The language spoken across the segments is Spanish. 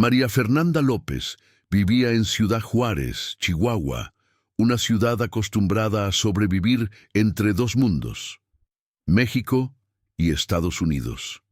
María Fernanda López vivía en Ciudad Juárez, Chihuahua, una ciudad acostumbrada a sobrevivir entre dos mundos, México y Estados Unidos.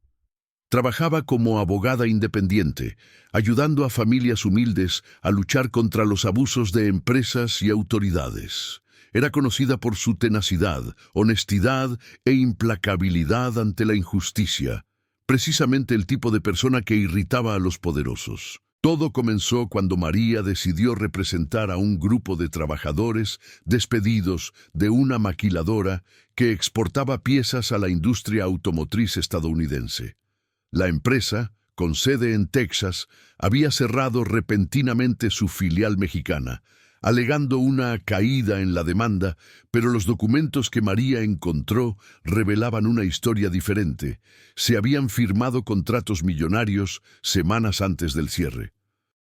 Trabajaba como abogada independiente, ayudando a familias humildes a luchar contra los abusos de empresas y autoridades. Era conocida por su tenacidad, honestidad e implacabilidad ante la injusticia, precisamente el tipo de persona que irritaba a los poderosos. Todo comenzó cuando María decidió representar a un grupo de trabajadores despedidos de una maquiladora que exportaba piezas a la industria automotriz estadounidense. La empresa, con sede en Texas, había cerrado repentinamente su filial mexicana, alegando una caída en la demanda, pero los documentos que María encontró revelaban una historia diferente. Se habían firmado contratos millonarios semanas antes del cierre.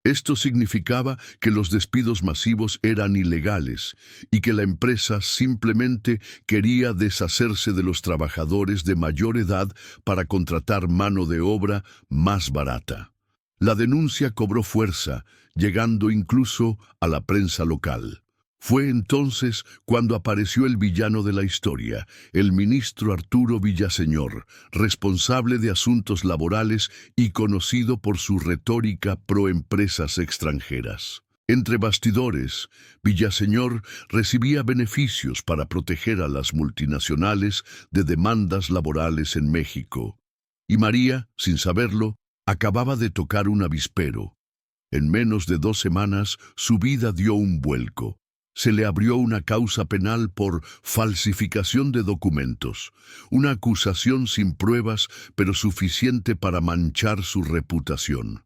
Esto significaba que los despidos masivos eran ilegales y que la empresa simplemente quería deshacerse de los trabajadores de mayor edad para contratar mano de obra más barata. La denuncia cobró fuerza, llegando incluso a la prensa local. Fue entonces cuando apareció el villano de la historia, el ministro Arturo Villaseñor, responsable de asuntos laborales y conocido por su retórica pro-empresas extranjeras. Entre bastidores, Villaseñor recibía beneficios para proteger a las multinacionales de demandas laborales en México. Y María, sin saberlo, acababa de tocar un avispero. En menos de 2 semanas, su vida dio un vuelco. Se le abrió una causa penal por falsificación de documentos, una acusación sin pruebas, pero suficiente para manchar su reputación.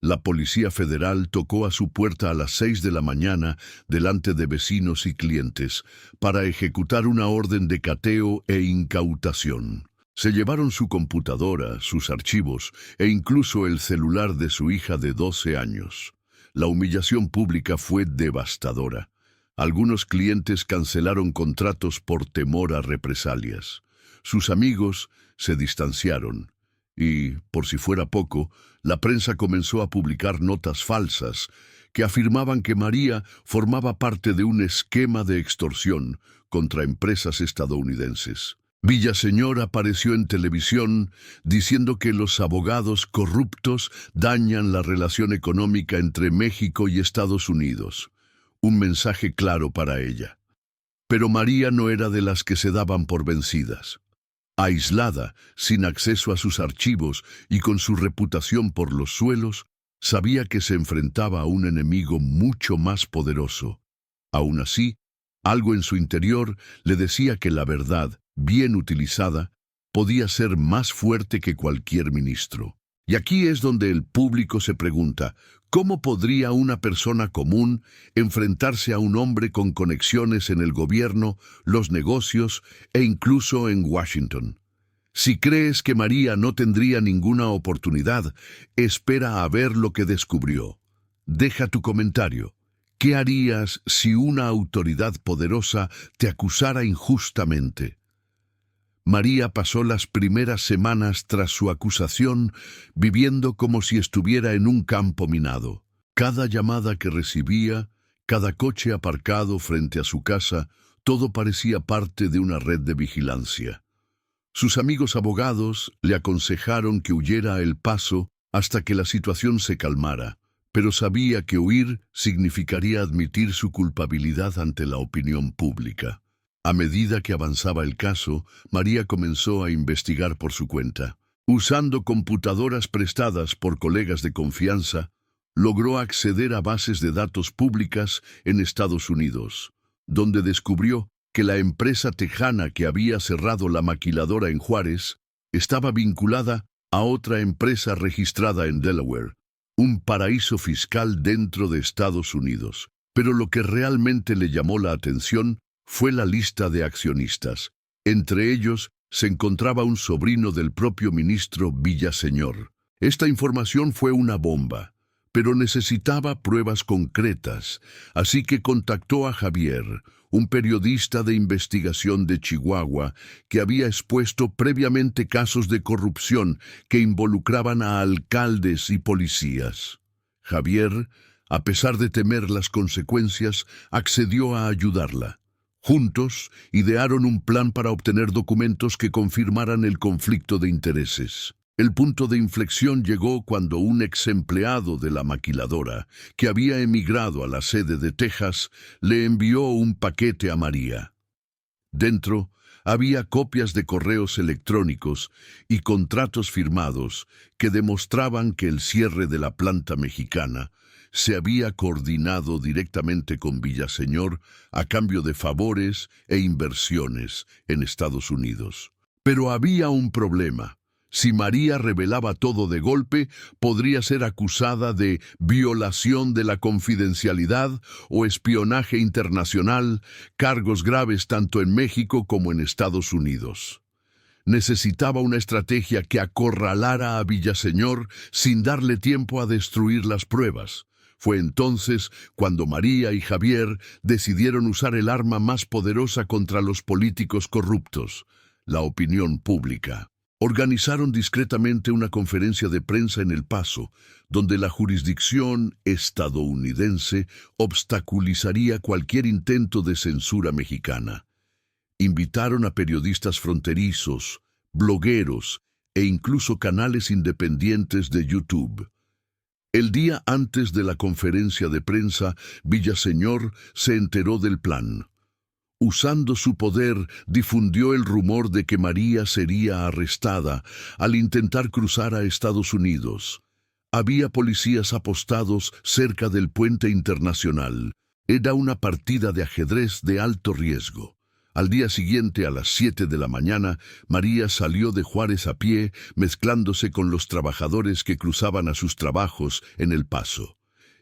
La Policía Federal tocó a su puerta a las 6 de la mañana delante de vecinos y clientes para ejecutar una orden de cateo e incautación. Se llevaron su computadora, sus archivos e incluso el celular de su hija de 12 años. La humillación pública fue devastadora. Algunos clientes cancelaron contratos por temor a represalias. Sus amigos se distanciaron y, por si fuera poco, la prensa comenzó a publicar notas falsas que afirmaban que María formaba parte de un esquema de extorsión contra empresas estadounidenses. Villaseñor apareció en televisión diciendo que los abogados corruptos dañan la relación económica entre México y Estados Unidos. Un mensaje claro para ella. Pero María no era de las que se daban por vencidas. Aislada, sin acceso a sus archivos y con su reputación por los suelos, sabía que se enfrentaba a un enemigo mucho más poderoso. Aún así, algo en su interior le decía que la verdad, bien utilizada, podía ser más fuerte que cualquier ministro. Y aquí es donde el público se pregunta, ¿cómo podría una persona común enfrentarse a un hombre con conexiones en el gobierno, los negocios e incluso en Washington? Si crees que María no tendría ninguna oportunidad, espera a ver lo que descubrió. Deja tu comentario. ¿Qué harías si una autoridad poderosa te acusara injustamente? María pasó las primeras semanas tras su acusación viviendo como si estuviera en un campo minado. Cada llamada que recibía, cada coche aparcado frente a su casa, todo parecía parte de una red de vigilancia. Sus amigos abogados le aconsejaron que huyera a El Paso hasta que la situación se calmara, pero sabía que huir significaría admitir su culpabilidad ante la opinión pública. A medida que avanzaba el caso, María comenzó a investigar por su cuenta. Usando computadoras prestadas por colegas de confianza, logró acceder a bases de datos públicas en Estados Unidos, donde descubrió que la empresa tejana que había cerrado la maquiladora en Juárez estaba vinculada a otra empresa registrada en Delaware, un paraíso fiscal dentro de Estados Unidos. Pero lo que realmente le llamó la atención fue la lista de accionistas. Entre ellos se encontraba un sobrino del propio ministro Villaseñor. Esta información fue una bomba, pero necesitaba pruebas concretas, así que contactó a Javier, un periodista de investigación de Chihuahua que había expuesto previamente casos de corrupción que involucraban a alcaldes y policías. Javier, a pesar de temer las consecuencias, accedió a ayudarla. Juntos, idearon un plan para obtener documentos que confirmaran el conflicto de intereses. El punto de inflexión llegó cuando un ex empleado de la maquiladora, que había emigrado a la sede de Texas, le envió un paquete a María. Dentro había copias de correos electrónicos y contratos firmados que demostraban que el cierre de la planta mexicana se había coordinado directamente con Villaseñor a cambio de favores e inversiones en Estados Unidos. Pero había un problema. Si María revelaba todo de golpe, podría ser acusada de violación de la confidencialidad o espionaje internacional, cargos graves tanto en México como en Estados Unidos. Necesitaba una estrategia que acorralara a Villaseñor sin darle tiempo a destruir las pruebas. Fue entonces cuando María y Javier decidieron usar el arma más poderosa contra los políticos corruptos, la opinión pública. Organizaron discretamente una conferencia de prensa en El Paso, donde la jurisdicción estadounidense obstaculizaría cualquier intento de censura mexicana. Invitaron a periodistas fronterizos, blogueros e incluso canales independientes de YouTube. El día antes de la conferencia de prensa, Villaseñor se enteró del plan. Usando su poder, difundió el rumor de que María sería arrestada al intentar cruzar a Estados Unidos. Había policías apostados cerca del puente internacional. Era una partida de ajedrez de alto riesgo. Al día siguiente, a las 7 de la mañana, María salió de Juárez a pie, mezclándose con los trabajadores que cruzaban a sus trabajos en El Paso.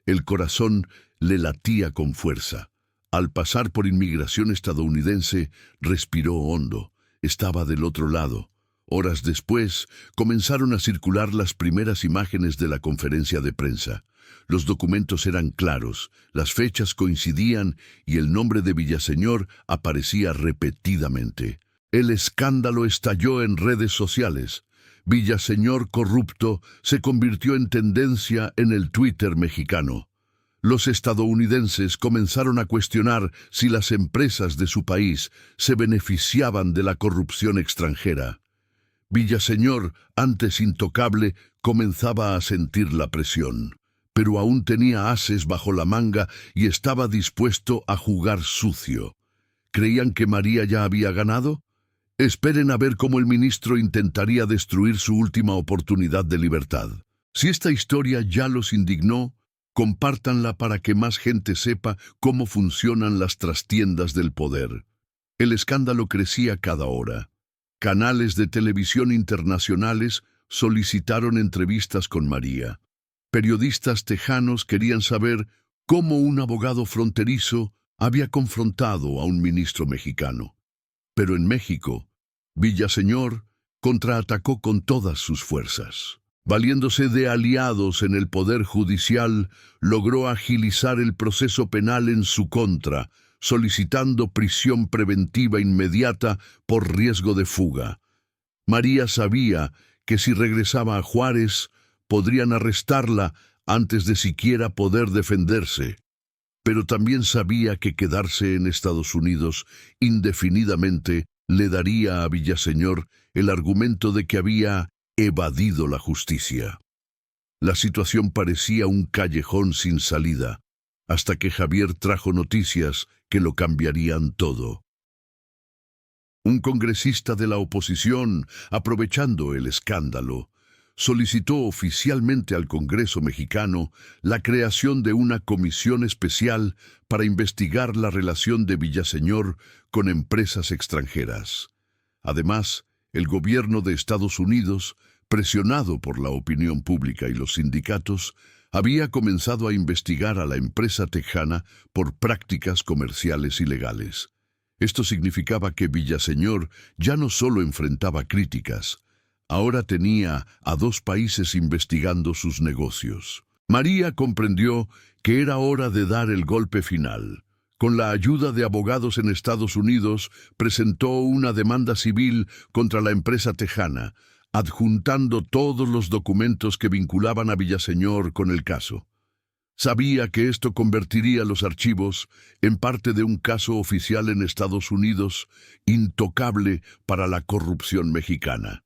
El corazón le latía con fuerza. Al pasar por inmigración estadounidense, respiró hondo. Estaba del otro lado. Horas después, comenzaron a circular las primeras imágenes de la conferencia de prensa. Los documentos eran claros, las fechas coincidían y el nombre de Villaseñor aparecía repetidamente. El escándalo estalló en redes sociales. Villaseñor corrupto se convirtió en tendencia en el Twitter mexicano. Los estadounidenses comenzaron a cuestionar si las empresas de su país se beneficiaban de la corrupción extranjera. Villaseñor, antes intocable, comenzaba a sentir la presión, pero aún tenía ases bajo la manga y estaba dispuesto a jugar sucio. ¿Creían que María ya había ganado? Esperen a ver cómo el ministro intentaría destruir su última oportunidad de libertad. Si esta historia ya los indignó, compártanla para que más gente sepa cómo funcionan las trastiendas del poder. El escándalo crecía cada hora. Canales de televisión internacionales solicitaron entrevistas con María. Periodistas tejanos querían saber cómo un abogado fronterizo había confrontado a un ministro mexicano. Pero en México, Villaseñor contraatacó con todas sus fuerzas. Valiéndose de aliados en el Poder Judicial, logró agilizar el proceso penal en su contra, solicitando prisión preventiva inmediata por riesgo de fuga. María sabía que si regresaba a Juárez, podrían arrestarla antes de siquiera poder defenderse. Pero también sabía que quedarse en Estados Unidos indefinidamente le daría a Villaseñor el argumento de que había evadido la justicia. La situación parecía un callejón sin salida, hasta que Javier trajo noticias que lo cambiarían todo. Un congresista de la oposición, aprovechando el escándalo, solicitó oficialmente al Congreso mexicano la creación de una comisión especial para investigar la relación de Villaseñor con empresas extranjeras. Además, el gobierno de Estados Unidos, presionado por la opinión pública y los sindicatos, había comenzado a investigar a la empresa tejana por prácticas comerciales ilegales. Esto significaba que Villaseñor ya no solo enfrentaba críticas, ahora tenía a 2 países investigando sus negocios. María comprendió que era hora de dar el golpe final. Con la ayuda de abogados en Estados Unidos, presentó una demanda civil contra la empresa tejana, adjuntando todos los documentos que vinculaban a Villaseñor con el caso. Sabía que esto convertiría los archivos en parte de un caso oficial en Estados Unidos intocable para la corrupción mexicana.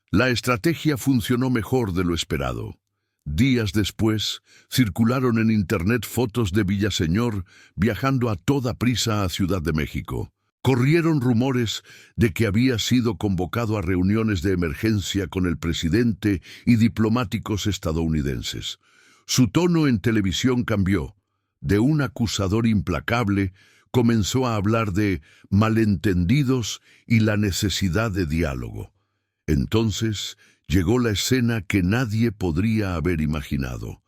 La estrategia funcionó mejor de lo esperado. Días después, circularon en Internet fotos de Villaseñor viajando a toda prisa a Ciudad de México. Corrieron rumores de que había sido convocado a reuniones de emergencia con el presidente y diplomáticos estadounidenses. Su tono en televisión cambió. De un acusador implacable, comenzó a hablar de malentendidos y la necesidad de diálogo. Entonces llegó la escena que nadie podría haber imaginado.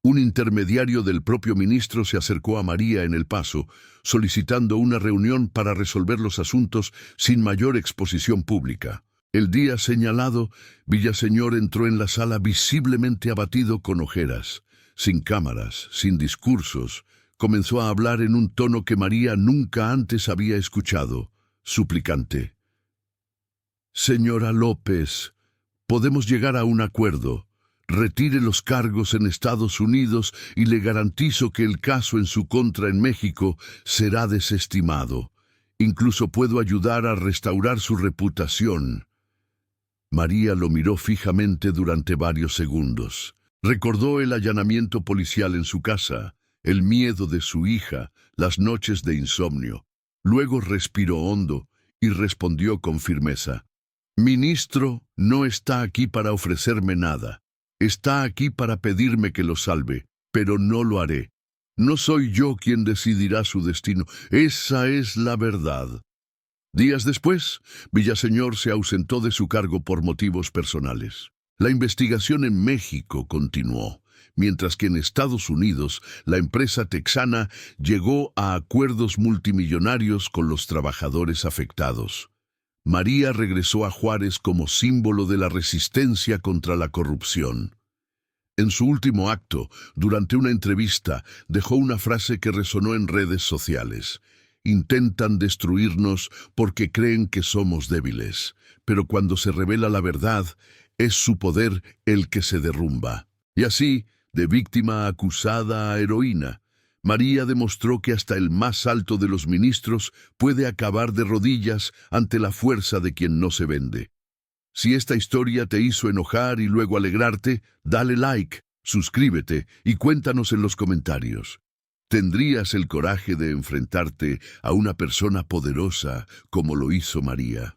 Un intermediario del propio ministro se acercó a María en El Paso, solicitando una reunión para resolver los asuntos sin mayor exposición pública. El día señalado, Villaseñor entró en la sala visiblemente abatido con ojeras, sin cámaras, sin discursos. Comenzó a hablar en un tono que María nunca antes había escuchado, suplicante. Señora López, podemos llegar a un acuerdo. Retire los cargos en Estados Unidos y le garantizo que el caso en su contra en México será desestimado. Incluso puedo ayudar a restaurar su reputación. María lo miró fijamente durante varios segundos. Recordó el allanamiento policial en su casa, el miedo de su hija, las noches de insomnio. Luego respiró hondo y respondió con firmeza. Ministro, no está aquí para ofrecerme nada. Está aquí para pedirme que lo salve, pero no lo haré. No soy yo quien decidirá su destino. Esa es la verdad. Días después, Villaseñor se ausentó de su cargo por motivos personales. La investigación en México continuó, mientras que en Estados Unidos la empresa texana llegó a acuerdos multimillonarios con los trabajadores afectados. María regresó a Juárez como símbolo de la resistencia contra la corrupción. En su último acto, durante una entrevista, dejó una frase que resonó en redes sociales. Intentan destruirnos porque creen que somos débiles, pero cuando se revela la verdad, es su poder el que se derrumba. Y así, de víctima acusada a heroína, María demostró que hasta el más alto de los ministros puede acabar de rodillas ante la fuerza de quien no se vende. Si esta historia te hizo enojar y luego alegrarte, dale like, suscríbete y cuéntanos en los comentarios. ¿Tendrías el coraje de enfrentarte a una persona poderosa como lo hizo María?